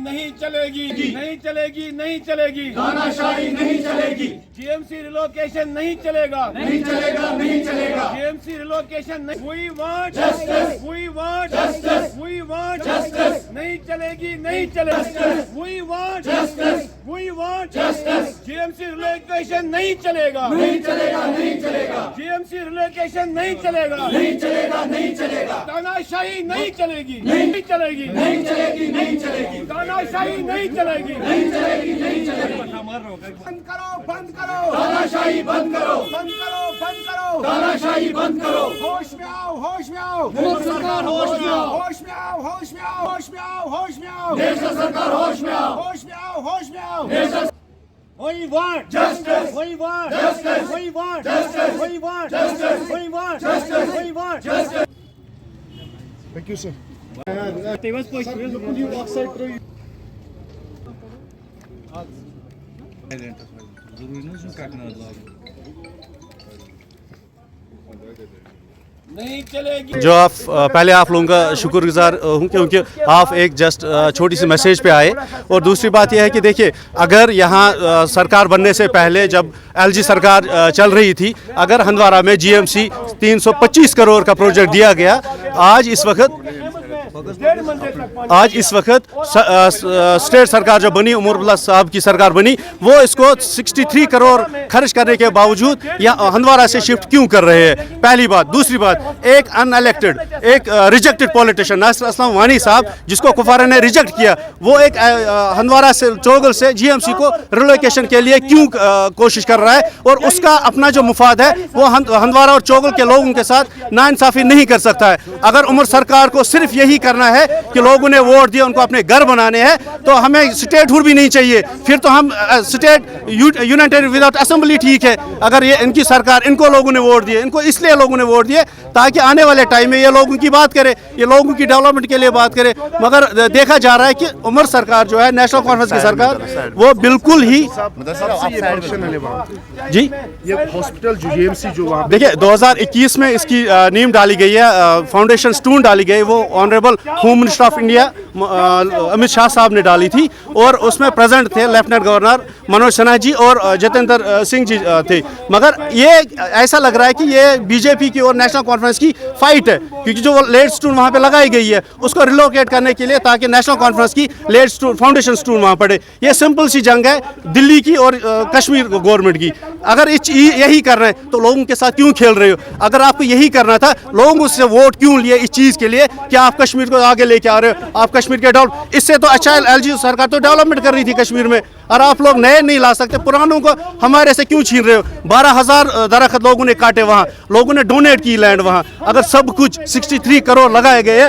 نہیں چلے گی نہیں چلے گی نہیں چلے گی تاناشاہی نہیں چلے گی GMC ریلوکیشن نہیں چلے گا نہیں چلے گا نہیں چلے گا GMC relocation we want Justice. we want Justice. we want Justice. نہیں چلے گی نہیں چلے گی we want Justice. we want Justice. GMC relocation نہیں چلے گا نہیں چلے گا نہیں چلے گا GMC ریلوکیشن نہیں چلے گا نہیں چلے گا نہیں چلے گا تاناشاہی نہیں چلے گی نہیں چلے گی نہیں چلے گی نہیں چلے گی تاناشاہی نہیں چلے گی نہیں چلے گی نہیں چلے گی بند کرو بند کرو تاناشاہی بند کرو بند کرو بند کرو تاناشاہی بند کرو ہوش میں آؤ ہوش میں آؤ نیشنل سرکار ہوش میں آؤ ہوش میں آؤ ہوش میں آؤ ہوش میں آؤ ہوش میں آؤ نیشنل سرکار ہوش میں آؤ ہوش میں آؤ ہوش میں آؤ national We want Justice. We want Justice. We want Justice. We want Justice. We want Justice. We want Justice. Thank you, sir. نہیں چلے گی جو آپ پہلے آپ لوگوں کا شکر گزار ہوں کیونکہ آپ ایک جسٹ چھوٹی سی میسیج پہ آئے. اور دوسری بات یہ ہے کہ دیکھیے اگر یہاں سرکار بننے سے پہلے جب LG سرکار چل رہی تھی اگر ہندوارہ میں GMC 325 کروڑ کا پروجیکٹ دیا گیا آج اس وقت اسٹیٹ سرکار جو بنی عمر اللہ صاحب کی سرکار بنی وہ اس کو 63 کروڑ خرچ کرنے کے باوجود ہندوارہ سے شفٹ کیوں کر رہے ہیں. پہلی بات. دوسری بات ایک ان الیکٹڈ ایک ریجیکٹڈ پولیٹیشین ناصر اسلم وانی صاحب جس کو کپوارہ نے ریجیکٹ کیا وہ ایک ہندوارہ سے چوگل سے GMC کو ریلوکیشن کے لیے کیوں کوشش کر رہا ہے اور اس کا اپنا جو مفاد ہے وہ ہندوارہ اور چوگل کے لوگوں کے ساتھ ناانصافی نہیں کر سکتا ہے. اگر عمر سرکار کو صرف یہی کرنا ہے کہ لوگوں نے ووٹ دیا ان کو اپنے گھر بنانے ہیں تو ہمیں اسٹیٹ ہوڈ بھی نہیں چاہیے. پھر تو ہم اسٹیٹ یونائٹڈ وداؤٹ اسمبلی ٹھیک ہے. اگر یہ ان کی سرکار ان کو لوگوں نے ووٹ دیے ان کو اس لیے لوگوں نے ووٹ دیے تاکہ آنے والے ٹائم میں یہ لوگوں کی بات کرے یہ لوگوں کی ڈیولپمنٹ کے لیے بات کرے. مگر دیکھا جا رہا ہے کہ عمر سرکار جو ہے نیشنل کانفرنس کی سرکار وہ بالکل ہی جی یہ ہاسپٹل جو GMC جو وہاں دیکھیے 2021 میں اس کی نیم ڈالی گئی ہے فاؤنڈیشن سٹون ڈالی گئی وہ honourable home minister of India Amit Shah صاحب نے ڈالی تھی اور اس میں پریزنٹ تھے لیفٹنٹ گورنر منوج سنہا جی اور جتیندر سنگھ جی تھے. مگر یہ ایسا لگ رہا ہے کہ یہ BJP کی اور نیشنل کانفرنس کی فائٹ ہے کیونکہ جو لیڈ سٹون وہاں پہ لگائی گئی ہے اس کو ریلوکیٹ کرنے کے لیے تاکہ نیشنل کانفرنس کی لیڈ سٹون فاؤنڈیشن سٹون وہاں پڑے. یہ سمپل سی جنگ ہے دلی کی اور کشمیر گورنمنٹ کی. اگر یہی کر رہے ہیں تو لوگوں کے ساتھ کیوں کھیل رہے ہو. اگر آپ کو یہی کرنا تھا لوگوں سے ووٹ کیوں لیے اس چیز کے لیے کہ آپ کشمیر کو آگے لے کے آ رہے ہو آپ کشمیر کے اس سے تو اچھا LG سرکار تو ڈیولپمنٹ کر رہی تھی کشمیر میں اور آپ لوگ نئے نہیں لا سکتے پرانوں کو ہمارے سے کیوں چھین رہے ہو. 12,000 درخت لوگوں نے کاٹے وہاں لوگوں نے ڈونیٹ کی لینڈ وہاں اگر سب کچھ 63 کروڑ لگائے گئے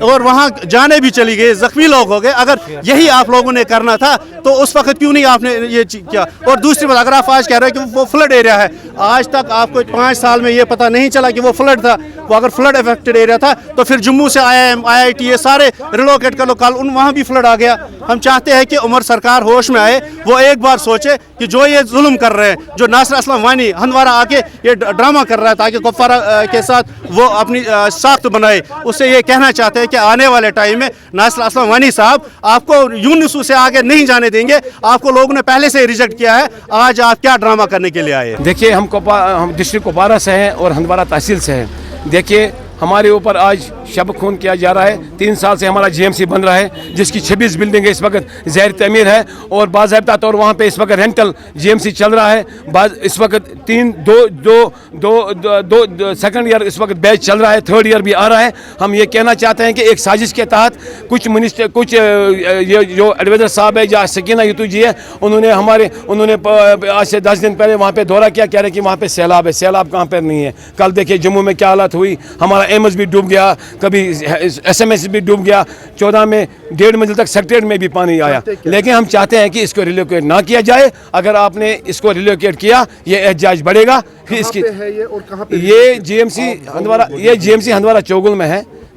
اور وہاں جانے بھی چلی گئی زخمی لوگ ہو گئے. اگر یہی آپ لوگوں نے کرنا تھا تو اس وقت کیوں نہیں آپ نے یہ کیا. اور دوسری بات اگر آپ آج کہہ رہے ہیں کہ وہ فلڈ ایریا ہے آج تک آپ کو 5 سال میں یہ پتہ نہیں چلا کہ وہ فلڈ تھا. وہ اگر فلڈ افیکٹڈ ایریا تھا تو پھر جموں سے IIM IIT یہ سارے ریلوکیٹ کر لو کل وہاں بھی فلڈ آ گیا. ہم چاہتے ہیں کہ عمر سرکار ہوش میں آئے وہ ایک بار سوچے کہ جو یہ ظلم کر رہے ہیں جو ناصر اسلم وانی ہندوارہ آ کے یہ ڈرامہ کر رہا ہے تاکہ کپوارہ کے ساتھ وہ اپنی ساخت بنائے اس سے یہ کہنا چاہتے ہیں کہ آنے والے ٹائم میں ناصر اسلم وانی صاحب آپ کو یونسو سے آگے نہیں جانے دیں گے. آپ کو لوگوں نے پہلے سے ہی ریجیکٹ کیا ہے آج آپ کیا ڈرامہ کرنے کے لیے آئے. دیکھیے ہم ڈسٹرکٹ کپوارہ سے ہیں اور ہندوارہ تحصیل سے ہیں. دیکھیے ہمارے اوپر آج شب خون کیا جا رہا ہے. 3 سال سے ہمارا GMC بن رہا ہے جس کی 26 بلڈنگیں اس وقت زیر تعمیر ہے اور باضابطہ طور وہاں پہ اس وقت رینٹل GMC چل رہا ہے. اس وقت 2 سیکنڈ ایئر اس وقت بیچ چل رہا ہے 3rd ایئر بھی آ رہا ہے. ہم یہ کہنا چاہتے ہیں کہ ایک سازش کے تحت کچھ یہ جو ایڈوائزر صاحب ہے یا سکینہ یتو جی ہے انہوں نے آج سے 10 دن پہلے وہاں پہ دورہ کیا کہہ رہے کہ وہاں پہ سیلاب ہے. سیلاب کہاں پہ نہیں ہے. کل دیکھیے جموں میں کیا حالت ہوئی. ہمارا ایمز بھی ڈوب گیا کبھی SMS بھی ڈوب گیا. 14 میں 1.5 منزل تک سیکٹریٹ میں بھی پانی آیا. لیکن ہم چاہتے ہیں کہ اس کو ریلوکیٹ نہ کیا جائے. اگر آپ نے اس کو ریلوکیٹ کیا یہ احتجاج بڑھے گا. پھر اس کی یہ GMC ہندوارہ چوگل میں ہے